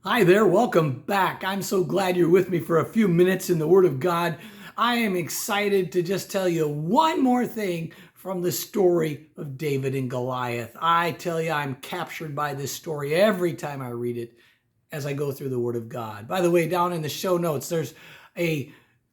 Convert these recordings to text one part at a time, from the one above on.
Hi there, welcome back. I'm so glad you're with me for a few minutes in the Word of God. I am excited to just tell you one more thing from the story of David and Goliath. I tell you, I'm captured by this story every time I read it as I go through the Word of God. By the way, down in the show notes, there's a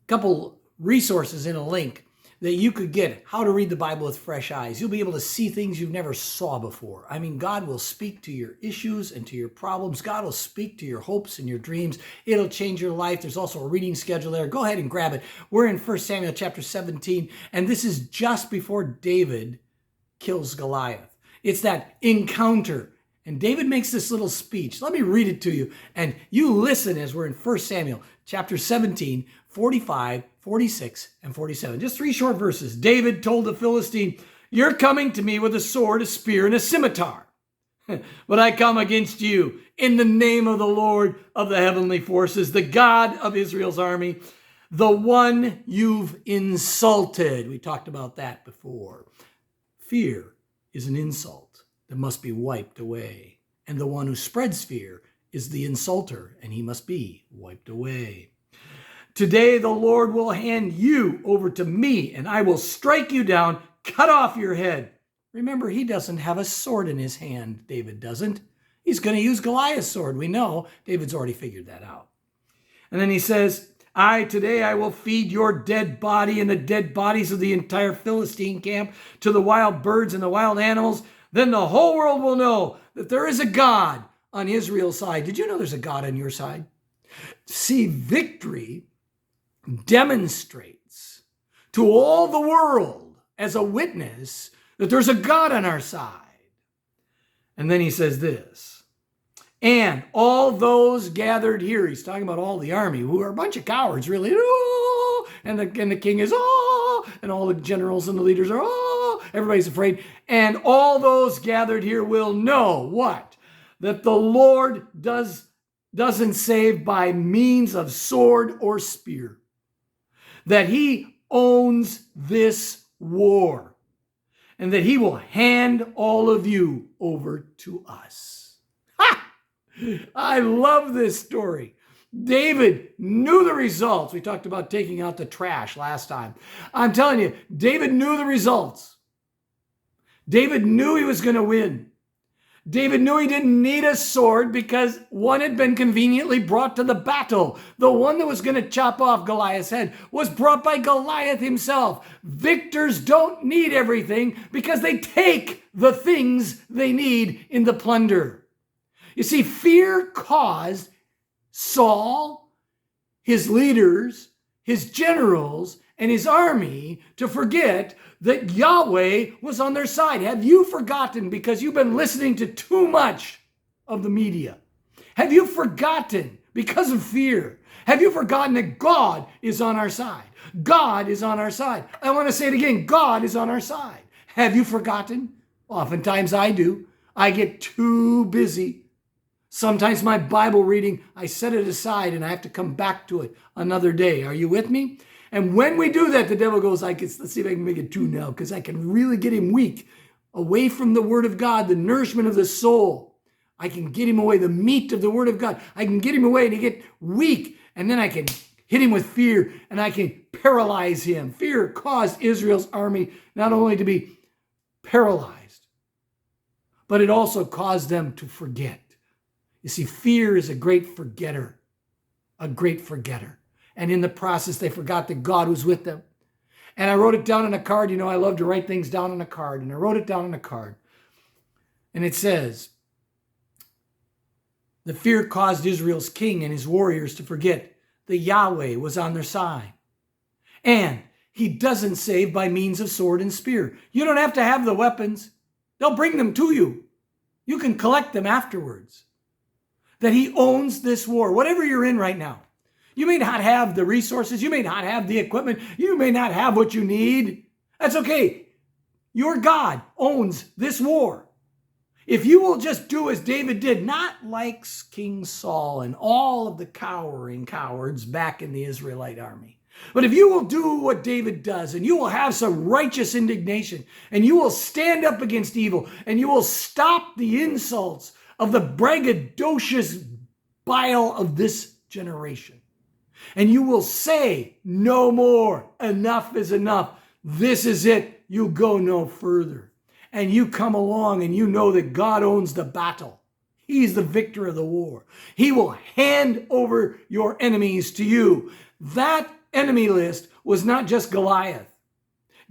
couple resources in a link that you could get how to read the Bible with fresh eyes. You'll be able to see things you've never saw before. I mean, God will speak to your issues and to your problems. God will speak to your hopes and your dreams. It'll change your life. There's also a reading schedule there. Go ahead and grab it. We're in 1 Samuel chapter 17, and this is just before David kills Goliath. It's that encounter. And David makes this little speech. Let me read it to you. And you listen as we're in 1 Samuel chapter 17, 45, 46, and 47. Just three short verses. David told the Philistine, "You're coming to me with a sword, a spear, and a scimitar. But I come against you in the name of the Lord of the heavenly forces, the God of Israel's army, the one you've insulted." We talked about that before. Fear is an insult that must be wiped away. And the one who spreads fear is the insulter, and he must be wiped away. Today the Lord will hand you over to me, and I will strike you down, cut off your head. Remember, he doesn't have a sword in his hand. David doesn't. He's going to use Goliath's sword. We know. David's already figured that out. And then he says, Today I will feed your dead body and the dead bodies of the entire Philistine camp to the wild birds and the wild animals. Then the whole world will know that there is a God on Israel's side. Did you know there's a God on your side? See, victory demonstrates to all the world as a witness that there's a God on our side. And then he says this, and all those gathered here, he's talking about all the army, who are a bunch of cowards, really. Oh, and the king is, oh, and all the generals and the leaders are, oh, everybody's afraid. And all those gathered here will know what? That the Lord doesn't save by means of sword or spear. That he owns this war, and that he will hand all of you over to us. Ha! I love this story. David knew the results. We talked about taking out the trash last time. I'm telling you, David knew the results. David knew he was going to win. David knew he didn't need a sword because one had been conveniently brought to the battle. The one that was going to chop off Goliath's head was brought by Goliath himself. Victors don't need everything because they take the things they need in the plunder. You see, fear caused Saul, his leaders, his generals, and his army to forget that Yahweh was on their side. Have you forgotten because you've been listening to too much of the media? Have you forgotten because of fear? Have you forgotten that God is on our side? God is on our side. I want to say it again. God is on our side. Have you forgotten? Oftentimes I do. I get too busy. Sometimes my Bible reading, I set it aside and I have to come back to it another day. Are you with me? And when we do that, the devil goes, let's see if I can make it two now, because I can really get him weak, away from the Word of God, the nourishment of the soul. I can get him away, the meat of the Word of God. I can get him away and he get weak, and then I can hit him with fear, and I can paralyze him. Fear caused Israel's army not only to be paralyzed, but it also caused them to forget. You see, fear is a great forgetter, a great forgetter. And in the process, they forgot that God was with them. And I wrote it down on a card. You know, I love to write things down on a card. And I wrote it down on a card. And it says, the fear caused Israel's king and his warriors to forget that Yahweh was on their side. And he doesn't save by means of sword and spear. You don't have to have the weapons. They'll bring them to you. You can collect them afterwards. That he owns this war, whatever you're in right now. You may not have the resources. You may not have the equipment. You may not have what you need. That's okay. Your God owns this war. If you will just do as David did, not like King Saul and all of the cowering cowards back in the Israelite army, but if you will do what David does, and you will have some righteous indignation, and you will stand up against evil, and you will stop the insults of the braggadocious bile of this generation. And you will say, no more, enough is enough. This is it. You go no further. And you come along and you know that God owns the battle. He's the victor of the war. He will hand over your enemies to you. That enemy list was not just Goliath.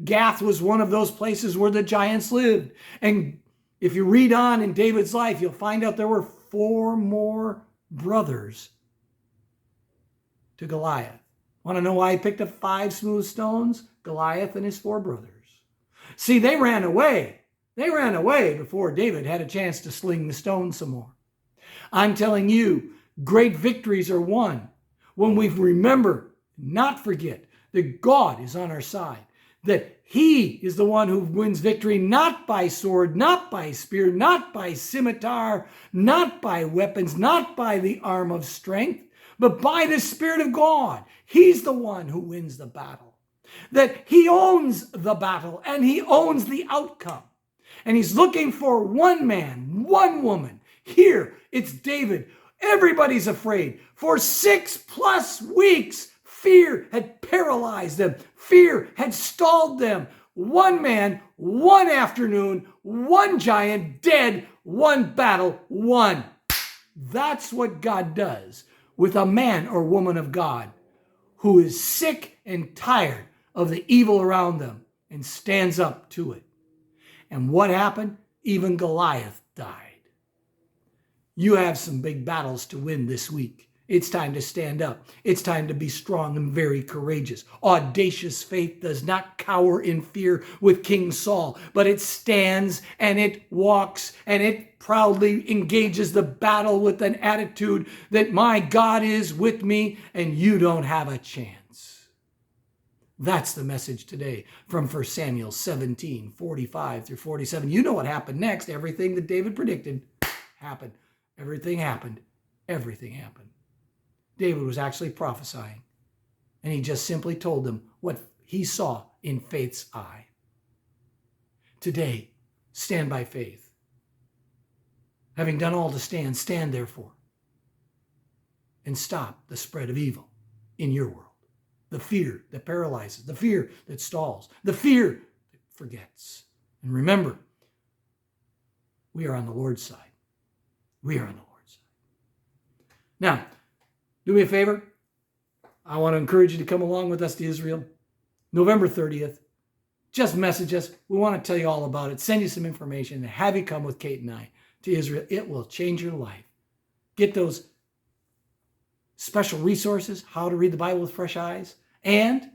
Gath was one of those places where the giants lived. And if you read on in David's life, you'll find out there were 4 more brothers to Goliath. Want to know why he picked up 5 smooth stones? Goliath and his 4 brothers. See, they ran away. They ran away before David had a chance to sling the stone some more. I'm telling you, great victories are won when we remember, not forget, that God is on our side, that he is the one who wins victory, not by sword, not by spear, not by scimitar, not by weapons, not by the arm of strength, but by the Spirit of God. He's the one who wins the battle. That he owns the battle and he owns the outcome. And he's looking for one man, one woman. Here, it's David. Everybody's afraid. For 6+ weeks, fear had paralyzed them. Fear had stalled them. One man, one afternoon, one giant dead, one battle won. That's what God does with a man or woman of God who is sick and tired of the evil around them and stands up to it. And what happened? Even Goliath died. You have some big battles to win this week. It's time to stand up. It's time to be strong and very courageous. Audacious faith does not cower in fear with King Saul, but it stands and it walks and it proudly engages the battle with an attitude that my God is with me and you don't have a chance. That's the message today from 1 Samuel 17, 45 through 47. You know what happened next. Everything that David predicted happened. Everything happened. Everything happened. David was actually prophesying, and he just simply told them what he saw in faith's eye. Today, stand by faith. Having done all to stand, stand therefore, and stop the spread of evil in your world. The fear that paralyzes, the fear that stalls, the fear that forgets. And remember, we are on the Lord's side. We are on the Lord's side. Now, do me a favor. I want to encourage you to come along with us to Israel. November 30th. Just message us. We want to tell you all about it. Send you some information and have you come with Kate and I to Israel. It will change your life. Get those special resources, how to read the Bible with fresh eyes, and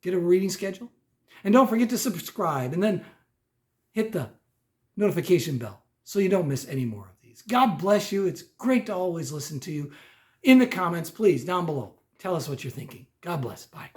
get a reading schedule. And don't forget to subscribe and then hit the notification bell so you don't miss any more of these. God bless you. It's great to always listen to you. In the comments, please, down below, tell us what you're thinking. God bless. Bye.